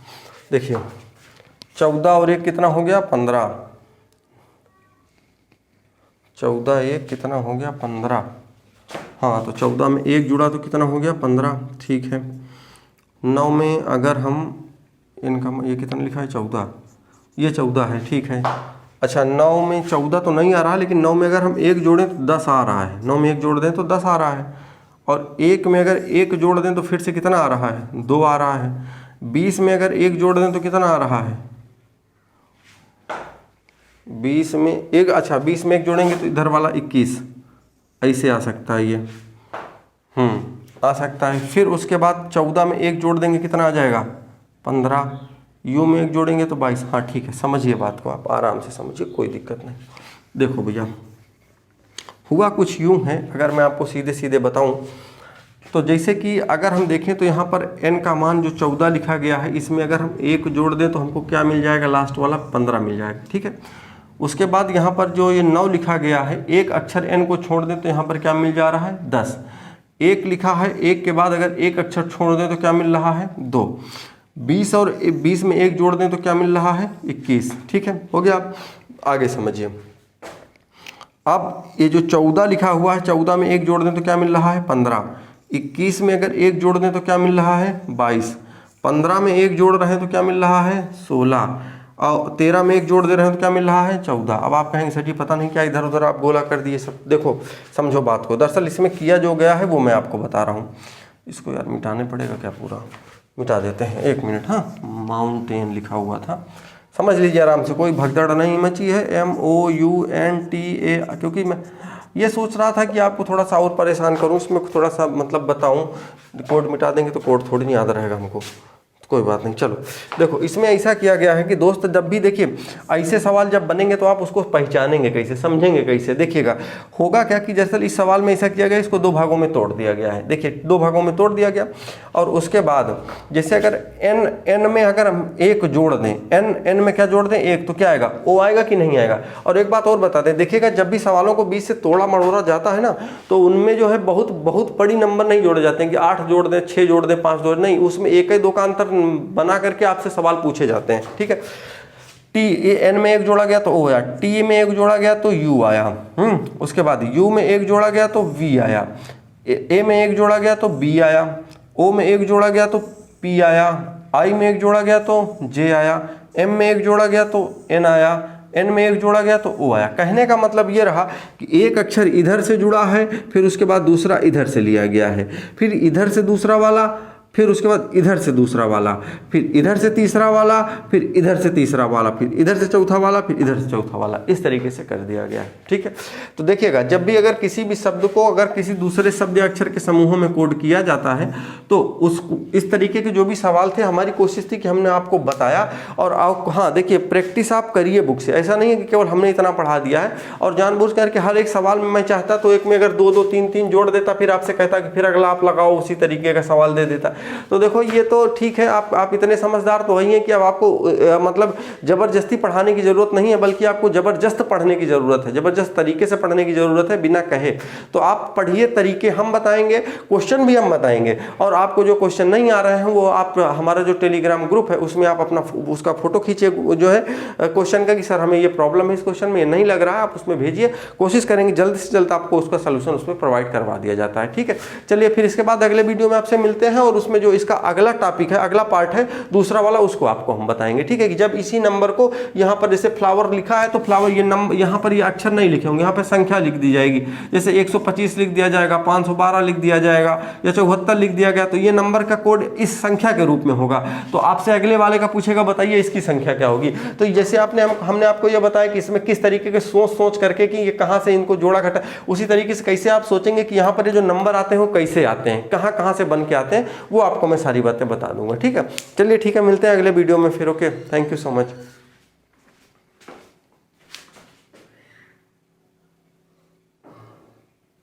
देखिए 14 और 1 कितना हो गया, 15। 14 1 कितना हो गया, 15। हाँ, तो 14 में 1 जुड़ा तो कितना हो गया, 15, ठीक है। 9 में अगर हम इनका ये कितना लिखा है, 14, ये 14 है, ठीक है। अच्छा 9 में 14 तो नहीं आ रहा है, लेकिन 9 में अगर हम 1 जोड़ें तो 10 आ रहा है। 9 में 1 जोड़ दें तो 10 आ रहा है, और 1 में अगर 1 जोड़ दें तो फिर से कितना आ रहा है, 2 आ रहा है। 20 में अगर 1 जोड़ दें तो कितना आ रहा है, 20 में 1, अच्छा 20 में 1 जोड़ेंगे तो इधर वाला 21, ऐसे आ सकता है ये, आ सकता है। फिर उसके बाद 14 में 1 जोड़ देंगे कितना आ जाएगा, 15। यू में 1 जोड़ेंगे तो 22। हाँ ठीक है, समझिए बात को, आप आराम से समझिए, कोई दिक्कत नहीं। देखो भैया, हुआ कुछ यूँ है, अगर मैं आपको सीधे सीधे बताऊं तो जैसे कि अगर हम देखें तो यहाँ पर n का मान जो 14 लिखा गया है, इसमें अगर हम 1 जोड़ दें तो हमको क्या मिल जाएगा, लास्ट वाला 15 मिल जाएगा। ठीक है, उसके बाद यहाँ पर जो ये 9 लिखा गया है, एक अक्षर n को छोड़ दें तो यहाँ पर क्या मिल जा रहा है, 10। 1 लिखा है, 1 के बाद अगर एक अक्षर छोड़ दें तो क्या मिल रहा है, 2। 20 और 20 में 1 जोड़ दें तो क्या मिल रहा है, 21। ठीक है, हो गया। आप आगे समझिए। अब ये जो 14 लिखा हुआ है, 14 में 1 जोड़ दें तो क्या मिल रहा है, 15। 21 में अगर 1 जोड़ दें तो क्या मिल रहा है, 22। 15 में 1 जोड़ रहे हैं तो क्या मिल रहा है, 16। और 13 में 1 जोड़ दे रहे हैं तो क्या मिल रहा है, 14। अब आप कहेंगे सर जी पता नहीं क्या इधर उधर आप गोला कर दिए सब। देखो समझो बात को, दरअसल इसमें किया जो गया है वो मैं आपको बता रहा हूँ। इसको यार मिटाने पड़ेगा क्या, पूरा मिटा देते हैं, 1 मिनट। हाँ, माउंटेन लिखा हुआ था, समझ लीजिए आराम से, कोई भगदड़ नहीं मची है, MOUNTA। क्योंकि मैं ये सोच रहा था कि आपको थोड़ा सा और परेशान करूं, इसमें थोड़ा सा मतलब बताऊं। कोड मिटा देंगे तो कोड थोड़ी नहीं याद रहेगा हमको, कोई बात नहीं। चलो देखो, इसमें ऐसा किया गया है कि दोस्त जब भी देखिए ऐसे सवाल जब बनेंगे तो आप उसको पहचानेंगे कैसे, समझेंगे कैसे। देखिएगा होगा क्या कि जैसे इस सवाल में ऐसा किया गया, इसको 2 भागों में तोड़ दिया गया है। देखिए 2 भागों में तोड़ दिया गया, और उसके बाद जैसे अगर n में अगर हम 1 जोड़ दें, n में क्या जोड़ दें, 1, तो क्या आएगा, O आएगा कि नहीं आएगा। और एक बात और बता दें, देखिएगा जब भी सवालों को 20 से तोड़ा मरोड़ा जाता है ना, तो उनमें जो है बहुत बड़ी नंबर नहीं जोड़े जाते हैं कि 8 जोड़ दें, 6 जोड़ दें, 5 जोड़, नहीं, उसमें 1 2 का अंतर बना करके आपसे सवाल पूछे जाते हैं। ठीक है, n में 1 जोड़ा गया तो O आया, T में 1 जोड़ा गया तो U आया, उसके बाद U में 1 जोड़ा गया तो V आया, A में 1 जोड़ा गया तो B आया, O में 1 जोड़ा गया तो P आया, I में 1 जोड़ा गया तो J आया, M में 1 जोड़ा गया तो N आया, N में 1 जोड़ा गया तो O आया। कहने का मतलब ये रहा कि एक अक्षर इधर से जुड़ा है, फिर उसके बाद दूसरा इधर से लिया गया है, फिर इधर से दूसरा वाला, फिर उसके बाद इधर से दूसरा वाला, फिर इधर से तीसरा वाला, फिर इधर से तीसरा वाला, फिर इधर से चौथा वाला, फिर इधर से चौथा वाला, इस तरीके से कर दिया गया है। ठीक है, तो देखिएगा जब भी अगर किसी भी शब्द को अगर किसी दूसरे शब्द या अक्षर के समूहों में कोड किया जाता है तो उसको इस तरीके के जो भी सवाल थे, हमारी कोशिश थी कि हमने आपको बताया। और आप हाँ देखिए, प्रैक्टिस आप करिए बुक से, ऐसा नहीं है कि केवल हमने इतना पढ़ा दिया है। और जानबूझ करके हर एक सवाल में मैं चाहता तो एक में अगर 2 3 जोड़ देता, फिर आपसे कहता कि फिर अगला आप लगाओ, उसी तरीके का सवाल दे देता। तो देखो ये तो ठीक है, आप इतने समझदार तो वही हैं कि अब आपको मतलब जबरदस्ती पढ़ाने की जरूरत नहीं है, बल्कि आपको जबरदस्त पढ़ने की जरूरत है, जबरदस्त तरीके से पढ़ने की जरूरत है, बिना कहे। तो आप पढ़िए, तरीके हम बताएंगे, क्वेश्चन भी हम बताएंगे, और आपको जो क्वेश्चन नहीं आ रहे हैं वो आप हमारा जो टेलीग्राम ग्रुप है उसमें आप अपना उसका फोटो खींचिए जो है क्वेश्चन का, कि सर हमें ये प्रॉब्लम है इस क्वेश्चन में, ये नहीं लग रहा है, आप उसमें भेजिए। कोशिश करेंगे जल्द से जल्द आपको उसका सोल्यूशन उसमें प्रोवाइड करवा दिया जाता है। ठीक है, चलिए फिर इसके बाद अगले वीडियो में आपसे मिलते हैं, और उसमें जो इसका अगला टॉपिक है, अगला पार्ट है दूसरा वाला, उसको आपको हम बताएंगे। ठीक है, कि जब इसी नंबर को यहाँ पर जैसे फ्लावर लिखा है तो फ्लावर ये नंबर यहाँ पर ये अक्षर नहीं लिखे होंगे, यहाँ पर संख्या लिख दी जाएगी। जैसे 125 लिख दिया जाएगा, 512 लिख दिया जाएगा, या 74 लिख दिया गया, तो ये नंबर का कोड इस संख्या के रूप में होगा। तो आपसे अगले वाले का पूछेगा बताइए इसकी संख्या क्या होगी। तो जैसे हमने आपको ये बताया कि इसमें किस तरीके के सोच करके कि ये कहाँ से इनको जोड़ा घटा, उसी तरीके से कैसे आप सोचेंगे कि यहाँ पर ये जो नंबर आते हैं वो कैसे आते हैं, कहाँ से बन के आते हैं, वो आपको मैं सारी बातें बता दूंगा। ठीक है, चलिए ठीक है, मिलते हैं अगले वीडियो में फिर। Okay, thank you so much.